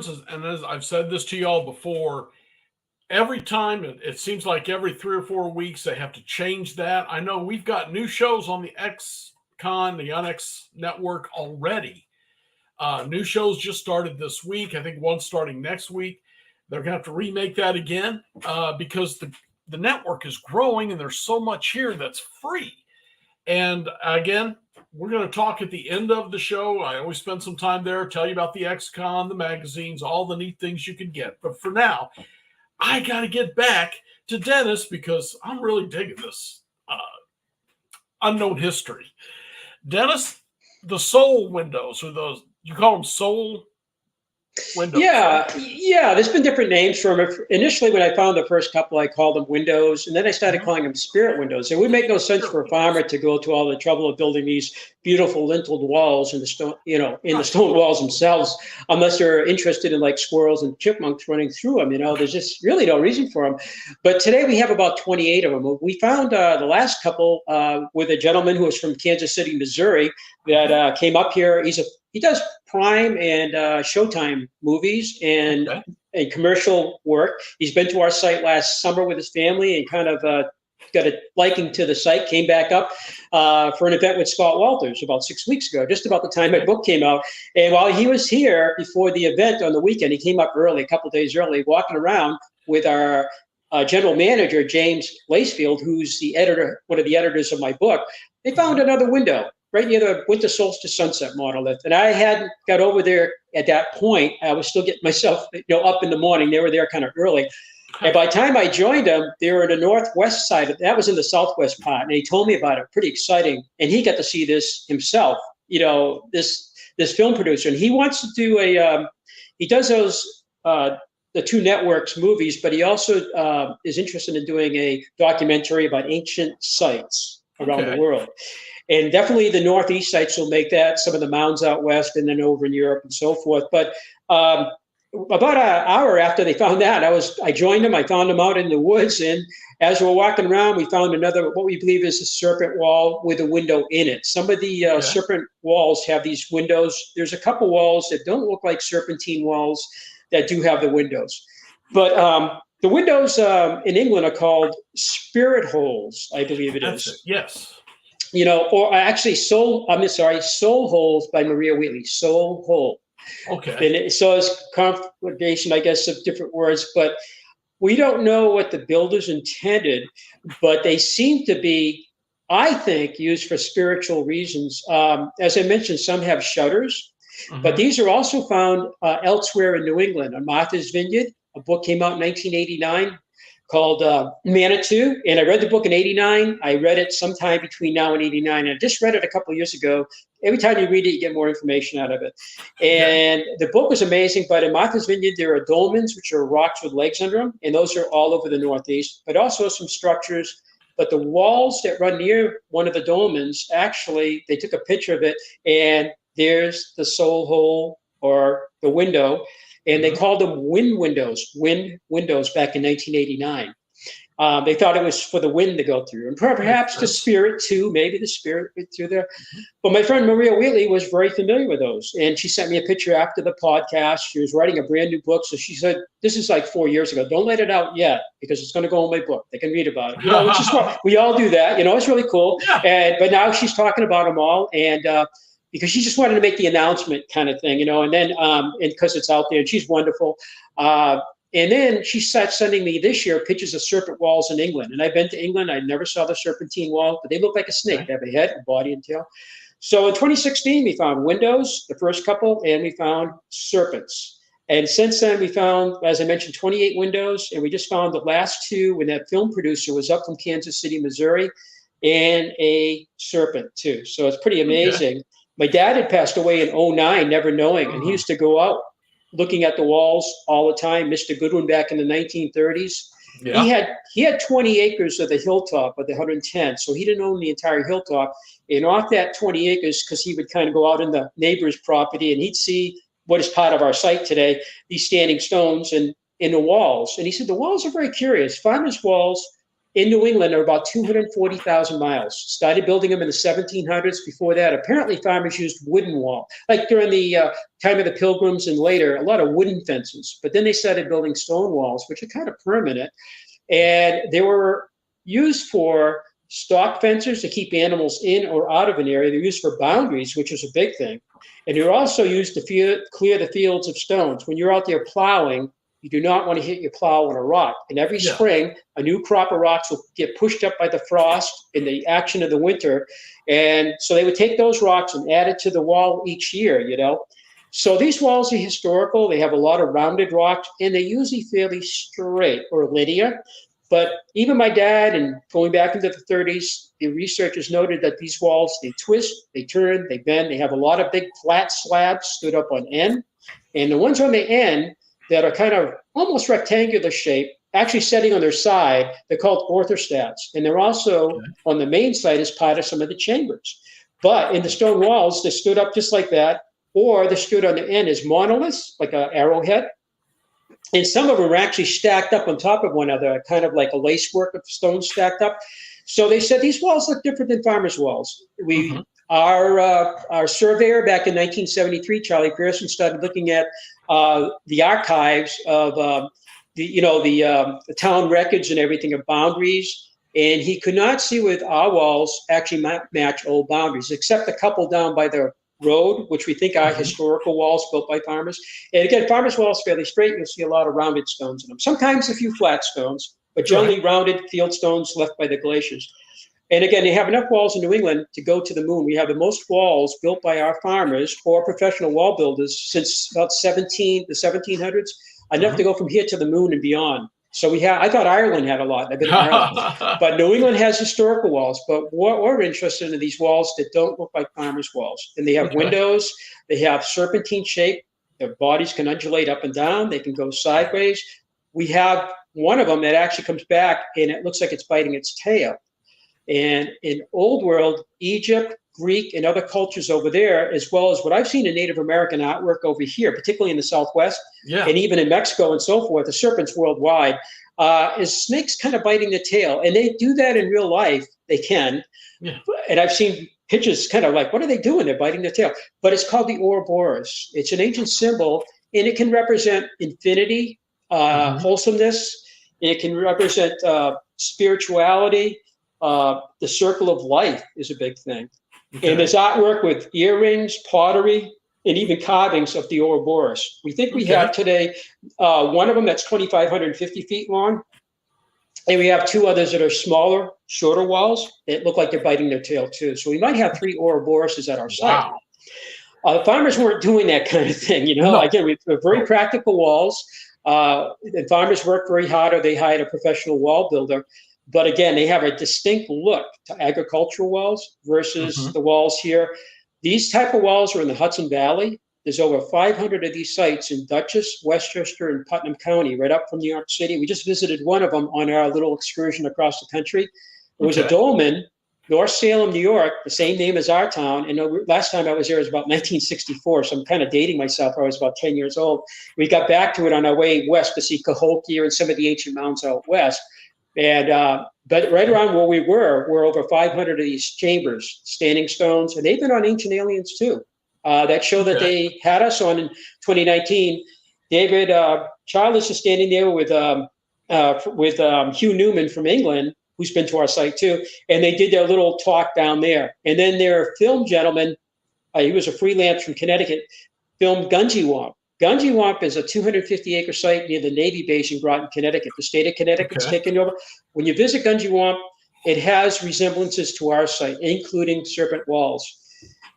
friends, and as I've said this to y'all before, every time it seems like every 3 or 4 weeks they have to change that. I know we've got new shows on the XCon, the UNX network already. New shows just started this week. I think one's starting next week. They're going to have to remake that again because the network is growing and there's so much here that's free. And again, we're going to talk at the end of the show. I always spend some time there, tell you about the XCon, the magazines, all the neat things you can get. But for now, I got to get back to Dennis because I'm really digging this unknown history. Dennis, the soul windows, or those, you call them soul windows? Yeah. There's been different names for them. Initially, when I found the first couple, I called them windows, and then I started calling them spirit windows. It would make no sense for a farmer to go to all the trouble of building these beautiful linteled walls in the stone, the stone walls themselves, unless they're interested in like squirrels and chipmunks running through them. There's just really no reason for them. But today we have about 28 of them. We found the last couple with a gentleman who was from Kansas City, Missouri, that came up here. He does prime and Showtime movies and commercial work. He's been to our site last summer with his family and kind of got a liking to the site, came back up for an event with Scott Wolters about 6 weeks ago, just about the time my book came out. And while he was here before the event on the weekend, he came up early, a couple of days early, walking around with our general manager, James Lacefield, who's the editor, one of the editors of my book. They found another window right near the winter solstice sunset monolith. And I hadn't got over there at that point. I was still getting myself up in the morning. They were there kind of early. And by the time I joined them, they were in the northwest side. That was in the southwest part. And he told me about it. Pretty exciting. And he got to see this himself, this film producer. And he wants to do he does those, the two networks movies, but he also is interested in doing a documentary about ancient sites around the world. And definitely the Northeast sites will make that, some of the mounds out west and then over in Europe and so forth. But about an hour after they found that, I joined them. I found them out in the woods. And as we're walking around, we found another, what we believe is a serpent wall with a window in it. Some of the serpent walls have these windows. There's a couple walls that don't look like serpentine walls that do have the windows. But the windows in England are called spirit holes, I believe it is. Yes. Or actually Soul Holes by Maria Wheatley, Soul Hole. Okay. And so it's conflagration, I guess, of different words, but we don't know what the builders intended, but they seem to be, I think, used for spiritual reasons. As I mentioned, some have shutters, but these are also found elsewhere in New England. On Martha's Vineyard, a book came out in 1989 called Manitou, and I read the book in 89. I read it sometime between now and 89. I just read it a couple of years ago. Every time you read it, you get more information out of it. And the book was amazing, but in Martha's Vineyard, there are dolmens, which are rocks with legs under them, and those are all over the Northeast, but also some structures. But the walls that run near one of the dolmens, actually, they took a picture of it, and there's the soul hole or the window. And they called them wind windows back in 1989. They thought it was for the wind to go through, and perhaps the spirit too, maybe the spirit went through there. But my friend Maria Wheatley was very familiar with those. And she sent me a picture after the podcast. She was writing a brand new book. So she said, this is like 4 years ago. Don't let it out yet because it's going to go in my book. They can read about it. Which is what we all do that. It's really cool. But now she's talking about them all. And because she just wanted to make the announcement kind of thing, and then and because it's out there, and she's wonderful. And then she started sending me this year pictures of serpent walls in England. And I've been to England. I never saw the serpentine wall, but they look like a snake. They have a head, a body, and tail. So in 2016, we found windows, the first couple, and we found serpents. And since then, we found, as I mentioned, 28 windows. And we just found the last two when that film producer was up from Kansas City, Missouri, and a serpent too. So it's pretty amazing. My dad had passed away in 2009, never knowing, and he used to go out looking at the walls all the time. Mr. Goodwin back in the 1930s. Yeah. He had 20 acres of the hilltop of the 110, so he didn't own the entire hilltop. And off that 20 acres, because he would kind of go out in the neighbor's property, and he'd see what is part of our site today, these standing stones and in the walls. And he said the walls are very curious. Farmers' walls in New England are about 240,000 miles. Started building them in the 1700s. Before that, apparently farmers used wooden wall. Like during the time of the Pilgrims and later, a lot of wooden fences. But then they started building stone walls, which are kind of permanent. And they were used for stock fences to keep animals in or out of an area. They're used for boundaries, which is a big thing. And they're also used to clear the fields of stones. When you're out there plowing, you do not want to hit your plow on a rock. And every spring, a new crop of rocks will get pushed up by the frost in the action of the winter. And so they would take those rocks and add it to the wall each year, you know. So these walls are historical. They have a lot of rounded rocks, and they're usually fairly straight or linear. But even my dad, and going back into the 30s, the researchers noted that these walls, they twist, they turn, they bend. They have a lot of big flat slabs stood up on end. And the ones on the end that are kind of almost rectangular shape, actually setting on their side, they're called orthostats. And they're also on the main side as part of some of the chambers. But in the stone walls, they stood up just like that, or they stood on the end as monoliths, like an arrowhead. And some of them are actually stacked up on top of one another, kind of like a lacework of stones stacked up. So they said these walls look different than farmers' walls. Our surveyor back in 1973, Charlie Pearson, started looking at the archives of the town records and everything of boundaries, and he could not see with our walls actually match old boundaries, except a couple down by the road, which we think are historical walls built by farmers. And again, farmers' walls fairly straight. You'll see a lot of rounded stones in them. Sometimes a few flat stones, but generally rounded field stones left by the glaciers. And again, they have enough walls in New England to go to the moon. We have the most walls built by our farmers or professional wall builders since about the 1700s, enough to go from here to the moon and beyond. So I thought Ireland had a lot. I've been in Ireland. But New England has historical walls. But what we're interested in these walls that don't look like farmers' walls. And they have windows. They have serpentine shape. Their bodies can undulate up and down. They can go sideways. We have one of them that actually comes back, and it looks like it's biting its tail. And in Old World, Egypt, Greek, and other cultures over there, as well as what I've seen in Native American artwork over here, particularly in the Southwest, and even in Mexico and so forth, the serpents worldwide, is snakes kind of biting the tail. And they do that in real life. They can. Yeah. And I've seen pictures kind of like, what are they doing? They're biting their tail. But it's called the Ouroboros. It's an ancient symbol, and it can represent infinity, wholesomeness. It can represent spirituality. The circle of life is a big thing. And there's artwork with earrings, pottery, and even carvings of the Ouroboros. We think we have today one of them that's 2,550 feet long. And we have two others that are smaller, shorter walls that look like they're biting their tail too. So we might have 3 Ouroboroses at our site. Wow. Farmers weren't doing that kind of thing. Again, we have very practical walls. And farmers work very hard, or they hired a professional wall builder. But again, they have a distinct look to agricultural walls versus the walls here. These type of walls are in the Hudson Valley. There's over 500 of these sites in Dutchess, Westchester, and Putnam County, right up from New York City. We just visited one of them on our little excursion across the country. It was a dolmen, North Salem, New York, the same name as our town. And last time I was there was about 1964, so I'm kind of dating myself. I was about 10 years old. We got back to it on our way west to see Cahokia and some of the ancient mounds out west. And but right around where we were over 500 of these chambers, standing stones, and they've been on Ancient Aliens too. That show that they had us on in 2019, David Charles is standing there with Hugh Newman from England, who's been to our site too, and they did their little talk down there. And then their film gentleman, he was a freelance from Connecticut, filmed Gunjiwamp. Gunjiwamp is a 250-acre site near the Navy base in Groton, Connecticut. The state of Connecticut's taken over. When you visit Gunjiwamp, it has resemblances to our site, including serpent walls.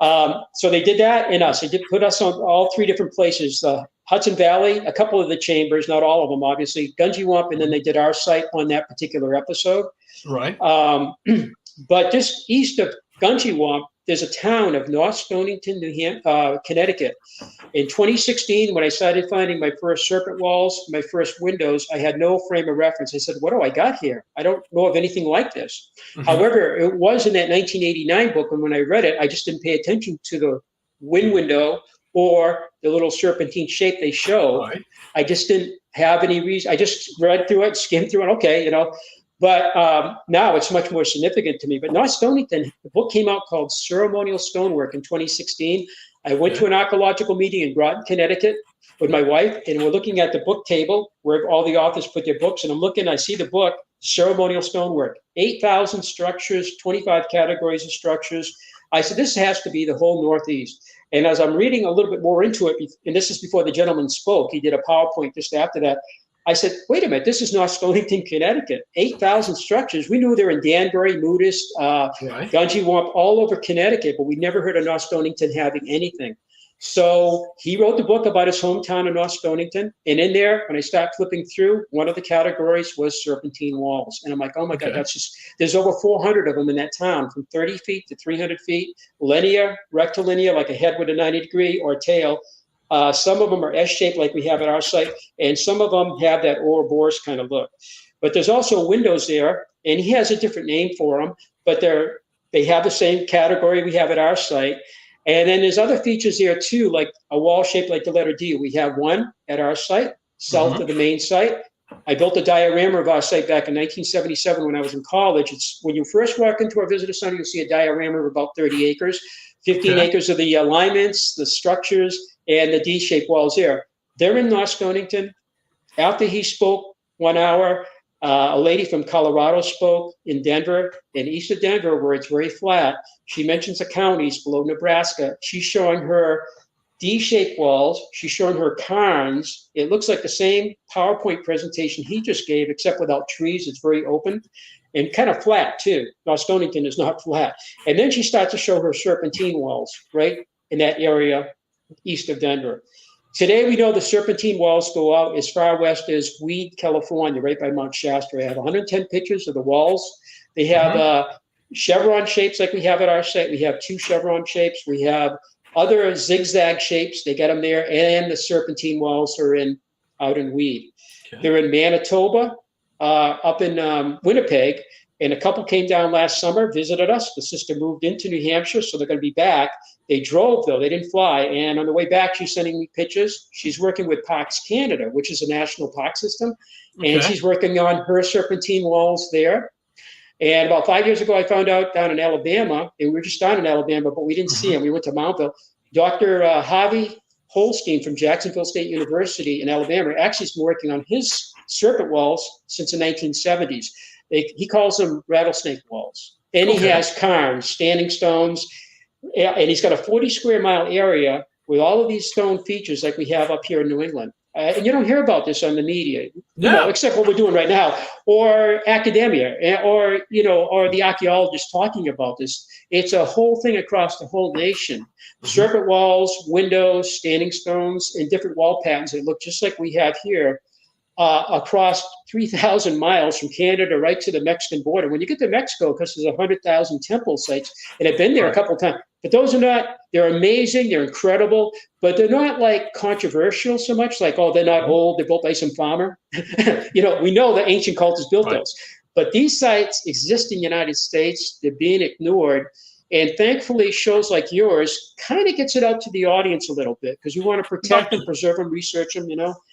So they did that in us. They did put us on all 3 different places, the Hudson Valley, a couple of the chambers, not all of them, obviously, Gunjiwamp, and then they did our site on that particular episode. Right. But just east of Gunjiwamp, there's a town of North Stonington, Connecticut. In 2016, when I started finding my first serpent walls, my first windows, I had no frame of reference. I said, what do I got here? I don't know of anything like this. However, it was in that 1989 book, and when I read it, I just didn't pay attention to the window or the little serpentine shape they show. Right. I just didn't have any reason. I just read through it, skimmed through it. Okay, But now it's much more significant to me. But North Stonington, the book came out called Ceremonial Stonework in 2016. I went to an archaeological meeting in Groton, Connecticut with my wife, and we're looking at the book table where all the authors put their books. And I'm looking, I see the book, Ceremonial Stonework, 8,000 structures, 25 categories of structures. I said, this has to be the whole Northeast. And as I'm reading a little bit more into it, and this is before the gentleman spoke, he did a PowerPoint just after that. I said, wait a minute, this is North Stonington, Connecticut, 8,000 structures. We knew they're in Danbury, Moodist, Gunjewamp, all over Connecticut, but we never heard of North Stonington having anything. So he wrote the book about his hometown of North Stonington. And in there, when I start flipping through, one of the categories was serpentine walls. And I'm like, oh my God, that's just, there's over 400 of them in that town, from 30 feet to 300 feet, linear, rectilinear, like a head with a 90-degree or tail. Some of them are S-shaped like we have at our site, and some of them have that Ouroboros kind of look. But there's also windows there, and he has a different name for them, but they have the same category we have at our site. And then there's other features there too, like a wall shaped like the letter D. We have one at our site, south of the main site. I built a diorama of our site back in 1977 when I was in college. It's when you first walk into our visitor center, you'll see a diorama of about 30 acres, 15 acres of the alignments, the structures, and the D-shaped walls there. They're in North Stonington. After he spoke 1 hour, a lady from Colorado spoke in Denver, in east of Denver, where it's very flat. She mentions the counties below Nebraska. She's showing her D-shaped walls. She's showing her cairns. It looks like the same PowerPoint presentation he just gave, except without trees. It's very open and kind of flat too. North Stonington is not flat. And then she starts to show her serpentine walls right in that area east of Denver. Today, we know the serpentine walls go out as far west as Weed, California, right by Mount Shasta. I have 110 pictures of the walls. They have chevron shapes like we have at our site. We have 2 chevron shapes. We have other zigzag shapes. They got them there. And the serpentine walls are out in Weed. Okay. They're in Manitoba, up in Winnipeg. And a couple came down last summer, visited us. The sister moved into New Hampshire, so they're going to be back. They drove, though. They didn't fly. And on the way back, she's sending me pictures. She's working with Parks Canada, which is a national park system. Okay. And she's working on her serpentine walls there. And about 5 years ago, I found out down in Alabama, and we were just down in Alabama, but we didn't see him. We went to Mountville. Dr. Harvey Holstein from Jacksonville State University in Alabama actually has been working on his serpent walls since the 1970s. He calls them rattlesnake walls. And he has cairns, standing stones, and he's got a 40 square mile area with all of these stone features like we have up here in New England. And you don't hear about this on the media, except what we're doing right now, or academia, or the archaeologists talking about this. It's a whole thing across the whole nation. Serpent walls, windows, standing stones, and different wall patterns that look just like we have here. Across 3,000 miles from Canada right to the Mexican border. When you get to Mexico, because there's 100,000 temple sites, and I've been there a couple of times, but those are not, they're amazing, they're incredible, but they're not like controversial so much, like, oh, they're not old, they're built by some farmer. We know that ancient cultures built those. But these sites exist in the United States, they're being ignored. And thankfully, shows like yours kind of gets it out to the audience a little bit because we want to protect them, preserve them, research them,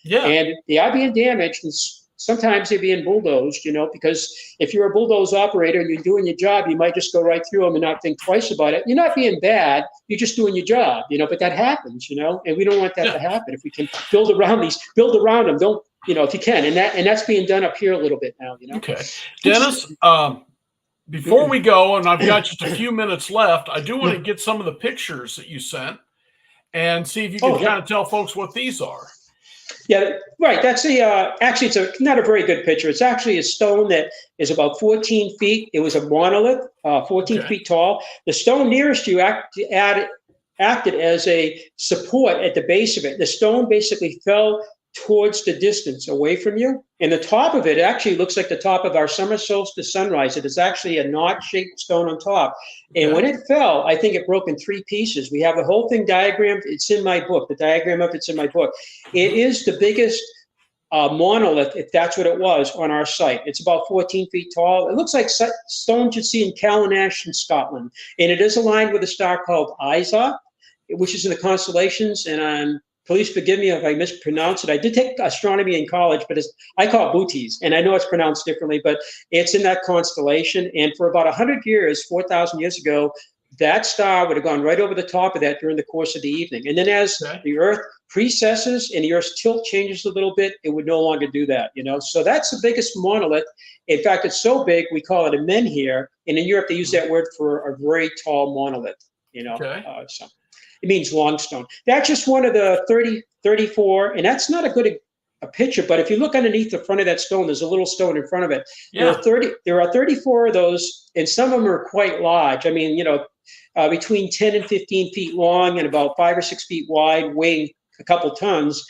Yeah. And they are being damaged, and sometimes they're being bulldozed, because if you're a bulldoze operator and you're doing your job, you might just go right through them and not think twice about it. You're not being bad, you're just doing your job, but that happens, and we don't want that to happen. If we can build around them, don't, if you can. And that's being done up here a little bit now, Okay. Dennis, before we go, and I've got just a few minutes left, I do want to get some of the pictures that you sent and see if you can kind of tell folks what these are. Yeah, right. That's actually, it's not a very good picture. It's actually a stone that is about 14 feet. It was a monolith, 14 feet tall. The stone nearest you acted as a support at the base of it. The stone basically fell towards the distance away from you. And the top of it actually looks like the top of our summer solstice sunrise. It is actually a knot-shaped stone on top. And when it fell, I think it broke in 3 pieces. We have the whole thing diagrammed. It's in my book. The diagram of it's in my book. It is the biggest monolith, if that's what it was, on our site. It's about 14 feet tall. It looks like stones you'd see in Callanash in Scotland. And it is aligned with a star called Isa, which is in the constellations. And on Please forgive me if I mispronounce it. I did take astronomy in college, but I call it Bootes, and I know it's pronounced differently, but it's in that constellation. And for about 100 years, 4,000 years ago, that star would have gone right over the top of that during the course of the evening. And then as the Earth precesses and the Earth's tilt changes a little bit, it would no longer do that, So that's the biggest monolith. In fact, it's so big, we call it a menhir. And in Europe, they use that word for a very tall monolith, So it means long stone. That's just one of the 34, and that's not a picture, but if you look underneath the front of that stone, there's a little stone in front of it. Yeah. There are 34 of those, and some of them are quite large. I mean, between 10 and 15 feet long and about 5 or 6 feet wide, weighing a couple tons.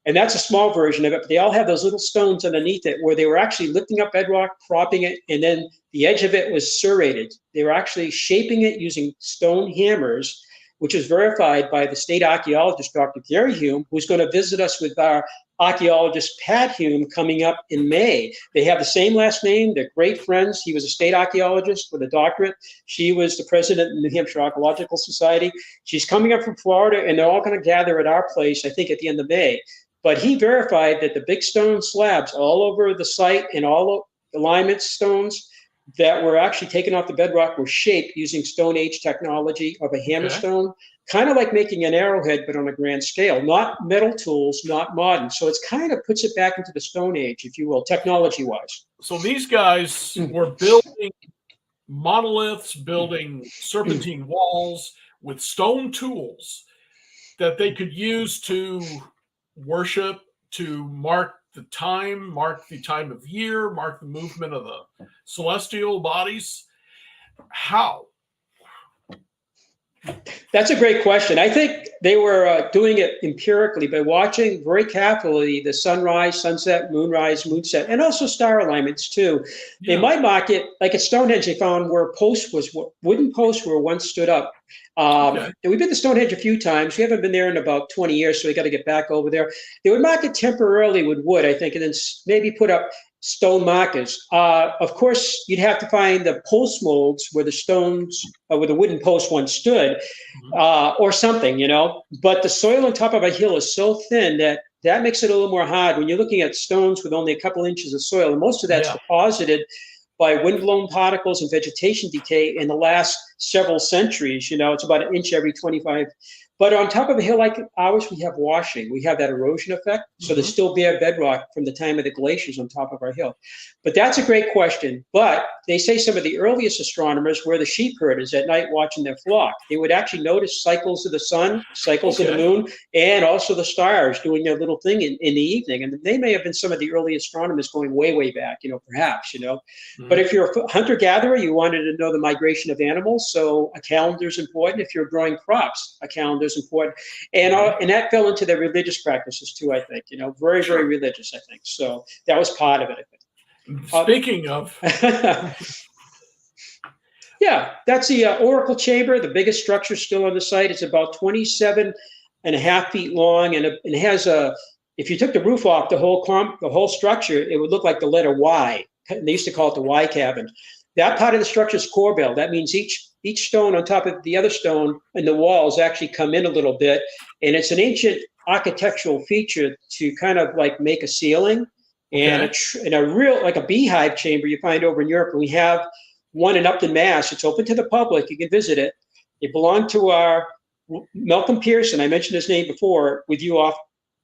And that's a small version of it, but they all have those little stones underneath it where they were actually lifting up bedrock, propping it, and then the edge of it was serrated. They were actually shaping it using stone hammers, which is verified by the state archaeologist, Dr. Gary Hume, who's going to visit us with our archaeologist, Pat Hume, coming up in May. They have the same last name. They're great friends. He was a state archaeologist with a doctorate. She was the president of the New Hampshire Archaeological Society. She's coming up from Florida, and they're all going to gather at our place, I think, at the end of May. But he verified that the big stone slabs all over the site and all the alignment stones that were actually taken off the bedrock were shaped using Stone Age technology of a hammerstone, kind of like making an arrowhead, but on a grand scale, not metal tools, not modern. So it's kind of puts it back into the Stone Age, if you will, technology-wise. So these guys were building monoliths, building serpentine walls with stone tools that they could use to worship, to mark the time of year, mark the movement of the celestial bodies. How? That's a great question. I think they were doing it empirically by watching very carefully the sunrise, sunset, moonrise, moonset, and also star alignments too. Yeah. They might mark it like at Stonehenge. They found where wooden posts were once stood up. We've been to Stonehenge a few times. We haven't been there in about 20 years, so we got to get back over there. They would mark it temporarily with wood, I think, and then maybe put up stone markers. Of course, you'd have to find the post molds where the stones, where the wooden post once stood, or something, But the soil on top of a hill is so thin that makes it a little more hard when you're looking at stones with only a couple inches of soil, and most of that's deposited by windblown particles and vegetation decay in the last several centuries. It's about an inch every 25. But on top of a hill like ours, we have washing. We have that erosion effect. So there's still bare bedrock from the time of the glaciers on top of our hill. But that's a great question. But they say some of the earliest astronomers were the sheep herders at night watching their flock. They would actually notice cycles of the sun, cycles of the moon, and also the stars doing their little thing in the evening. And they may have been some of the early astronomers going way, way back, perhaps. But if you're a hunter-gatherer, you wanted to know the migration of animals. So a calendar is important. If you're growing crops, a calendar is important. And that fell into their religious practices too, I think, very, very religious, I think. So that was part of it, I think. Speaking of. Yeah, that's the Oracle Chamber, the biggest structure still on the site. It's about 27.5 feet long, and it has if you took the roof off the whole structure, it would look like the letter Y. They used to call it the Y cabin. That part of the structure is core bell. That means each stone on top of the other stone and the walls actually come in a little bit. And it's an ancient architectural feature to kind of like make a ceiling and a real, like a beehive chamber you find over in Europe. And we have one in Upton, Mass. It's open to the public. You can visit it. It belonged to our Malcolm Pearson. I mentioned his name before with you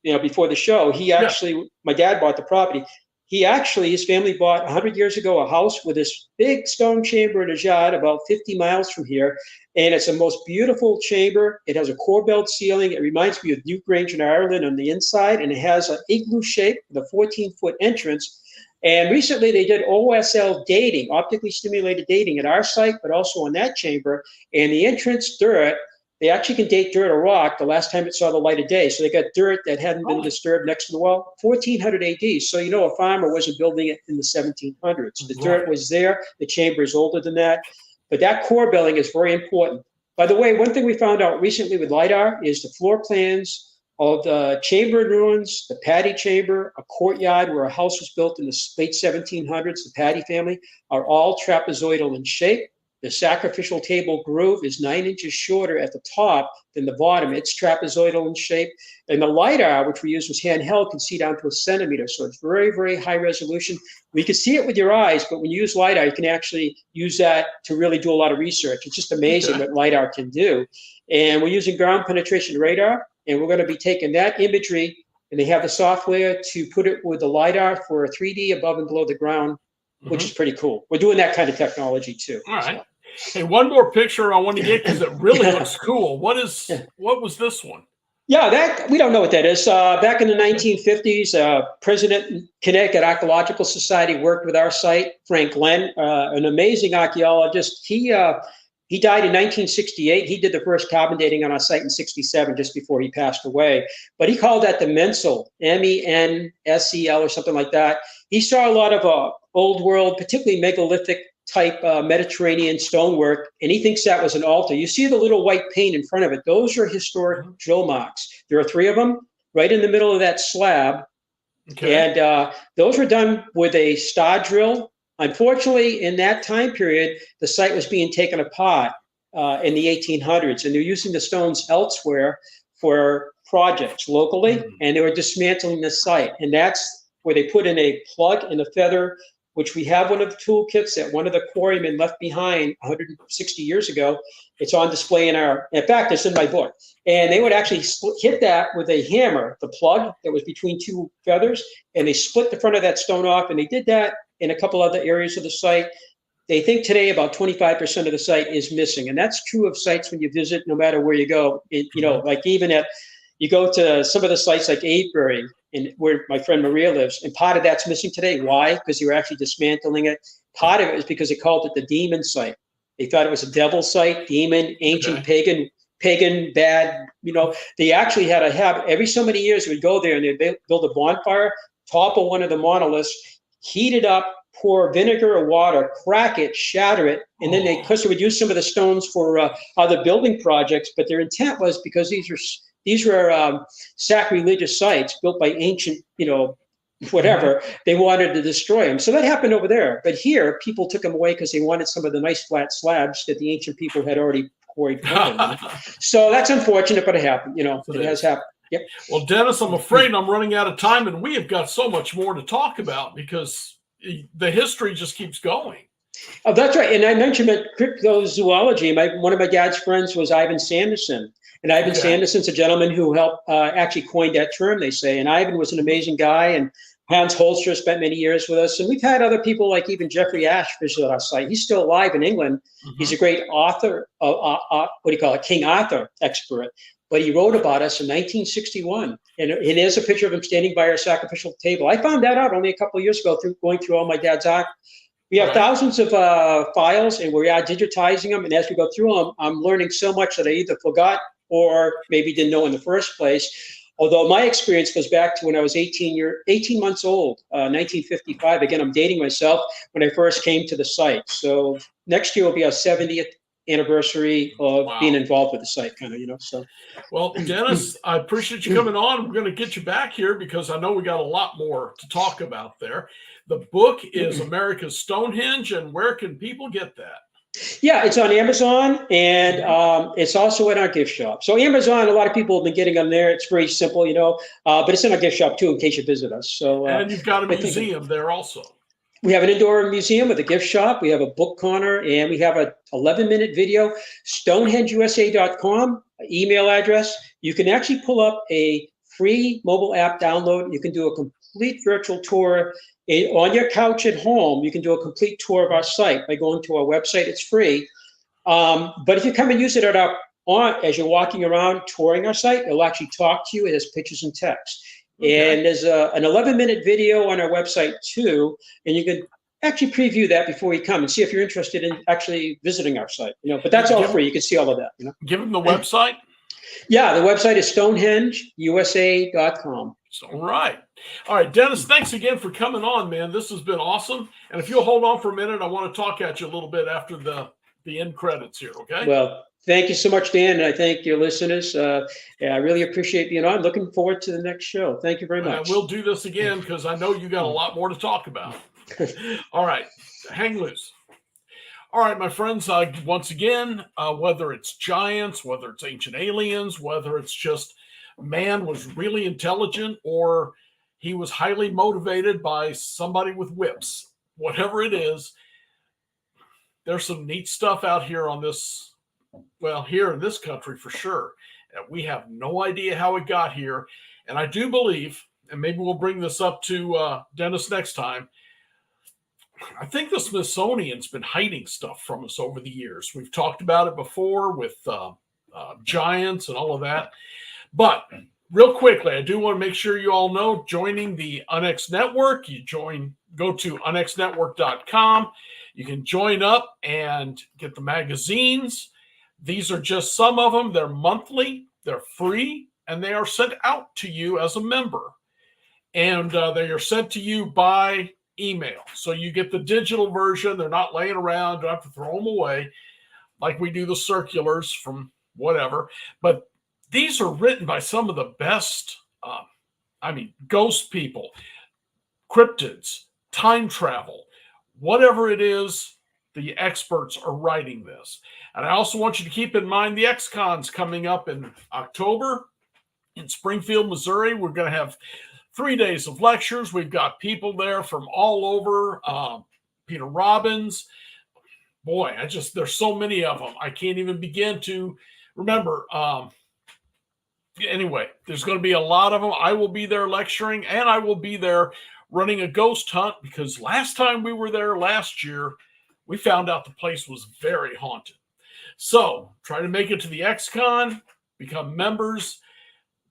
before the show. He actually, my dad bought the property. His family bought 100 years ago a house with this big stone chamber in a yard about 50 miles from here. And it's the most beautiful chamber. It has a core belt ceiling. It reminds me of Newgrange in Ireland on the inside. And it has an igloo shape with a 14-foot entrance. And recently they did OSL dating, optically stimulated dating at our site, but also on that chamber. And the entrance dirt, they actually can date dirt or rock the last time it saw the light of day. So they got dirt that hadn't been disturbed next to the wall, 1400 AD. So, a farmer wasn't building it in the 1700s. The dirt was there. The chamber is older than that. But that core belling is very important. By the way, one thing we found out recently with LIDAR is the floor plans of the chamber ruins, the Patty chamber, a courtyard where a house was built in the late 1700s, the Patty family, are all trapezoidal in shape. The sacrificial table groove is 9 inches shorter at the top than the bottom. It's trapezoidal in shape. And the LiDAR, which we used, was handheld, can see down to a centimeter. So it's very, very high resolution. We can see it with your eyes, but when you use LiDAR, you can actually use that to really do a lot of research. It's just amazing what LiDAR can do. And we're using ground penetration radar, and we're going to be taking that imagery, and they have the software to put it with the LiDAR for a 3D above and below the ground, which is pretty cool. We're doing that kind of technology too. All right. Hey, one more picture I want to get because it really looks cool. What was this one? Yeah, that we don't know what that is. Back in the 1950s, President Connecticut Archaeological Society worked with our site, Frank Glenn, an amazing archaeologist. He died in 1968. He did the first carbon dating on our site in 67, just before he passed away. But he called that the Mensel, M-E-N-S-E-L or something like that. He saw a lot of old world, particularly megalithic type Mediterranean stonework, and he thinks that was an altar. You see the little white paint in front of it. Those are historic drill marks. There are 3 of them right in the middle of that slab. Okay. And those were done with a star drill. Unfortunately, in that time period, the site was being taken apart in the 1800s, and they're using the stones elsewhere for projects locally, and they were dismantling the site. And that's where they put in a plug and a feather, which we have one of the toolkits that one of the quarrymen left behind 160 years ago. It's on display in fact, it's in my book. And they would actually hit that with a hammer, the plug that was between 2 feathers, and they split the front of that stone off, and they did that in a couple other areas of the site. They think today about 25% of the site is missing. And that's true of sites when you visit, no matter where you go. Like even you go to some of the sites like Avebury, where my friend Maria lives, and part of that's missing today. Why? Because you were actually dismantling it. Part of it is because they called it the demon site. They thought it was a devil site, demon, ancient, pagan, bad. They actually had a habit. Every so many years, they would go there and they'd build a bonfire, topple one of the monoliths, heat it up, pour vinegar or water, crack it, shatter it, and then they would use some of the stones for other building projects. But their intent was, because these were sacrilegious sites built by ancient, whatever, they wanted to destroy them. So that happened over there. But here, people took them away because they wanted some of the nice flat slabs that the ancient people had already quarried for them. So that's unfortunate, but it happened. It has happened. Yep. Well, Dennis, I'm afraid I'm running out of time, and we have got so much more to talk about because the history just keeps going. Oh, that's right. And I mentioned that cryptozoology. One of my dad's friends was Ivan Sanderson. And Ivan Sanderson's a gentleman who helped actually coined that term, they say. And Ivan was an amazing guy. And Hans Holtzer spent many years with us. And we've had other people like even Jeffrey Ash visit our site. He's still alive in England. He's a great author, King Arthur expert. But he wrote about us in 1961. And there's a picture of him standing by our sacrificial table. I found that out only a couple of years ago through going through all my dad's art. We have thousands of files, and we are digitizing them. And as we go through them, I'm learning so much that I either forgot or maybe didn't know in the first place. Although my experience goes back to when I was 18 months old, 1955. Again, I'm dating myself, when I first came to the site. So next year will be our 70th anniversary of being involved with the site, so. Well, Dennis, I appreciate you coming on. We're going to get you back here because I know we got a lot more to talk about there. The book is America's Stonehenge, and where can people get that? Yeah, it's on Amazon, and it's also in our gift shop. So Amazon, a lot of people have been getting on there. It's very simple, but it's in our gift shop too, in case you visit us. So and you've got a museum there also. We have an indoor museum with a gift shop. We have a book corner, and we have a 11-minute video. StonehengeUSA.com email address. You can actually pull up a free mobile app download. You can do a complete virtual tour on your couch at home. You can do a complete tour of our site by going to our website. It's free. But if you come and use it as you're walking around touring our site, it'll actually talk to you. It has pictures and text. Okay. And there's an 11-minute video on our website too, and you can actually preview that before you come and see if you're interested in actually visiting our site. But that's all free. You can see all of that. Give them the website. Yeah, the website is StonehengeUSA.com. All right, Dennis. Thanks again for coming on, man. This has been awesome. And if you'll hold on for a minute, I want to talk at you a little bit after the end credits here. Okay. Well, thank you so much, Dan, and I thank your listeners. I really appreciate being on. Looking forward to the next show. Thank you very much. We'll do this again because I know you got a lot more to talk about. All right, hang loose. All right, my friends, once again, whether it's giants, whether it's ancient aliens, whether it's just man was really intelligent or he was highly motivated by somebody with whips, whatever it is, there's some neat stuff out here on this, well, here in this country for sure. We have no idea how it got here. And I do believe, and maybe we'll bring this up to Dennis next time, I think the Smithsonian's been hiding stuff from us over the years. We've talked about it before with giants and all of that. But real quickly, I do want to make sure you all know, joining the Unearthed Network, go to unexnetwork.com. You can join up and get the magazines. These are just some of them. They're monthly, they're free, and they are sent out to you as a member. And they are sent to you by email. So you get the digital version. They're not laying around. You don't have to throw them away like we do the circulars from whatever. But these are written by some of the best, ghost people, cryptids, time travel, whatever it is, the experts are writing this. And I also want you to keep in mind the X-Con's coming up in October in Springfield, Missouri. We're going to have 3 days of lectures. We've got people there from all over. Peter Robbins. Boy, there's so many of them. I can't even begin to remember. Anyway, there's going to be a lot of them. I will be there lecturing, and I will be there running a ghost hunt, because last time we were there last year, we found out the place was very haunted. So try to make it to the X-Con, become members,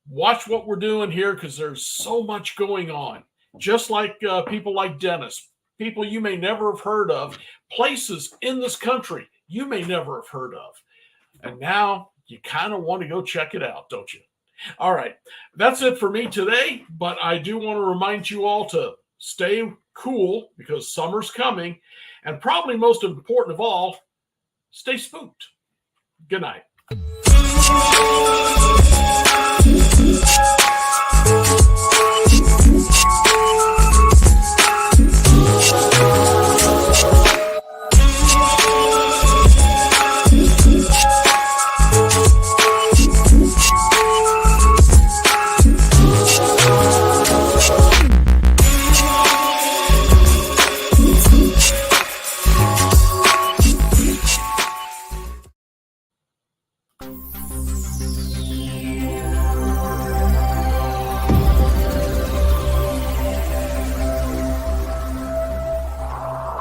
watch what we're doing here, because there's so much going on. Just like people like Dennis, people you may never have heard of, places in this country you may never have heard of. And now you kind of want to go check it out, don't you? All right, that's it for me today, but I do want to remind you all to stay cool because summer's coming, and probably most important of all, stay spooked. Good night.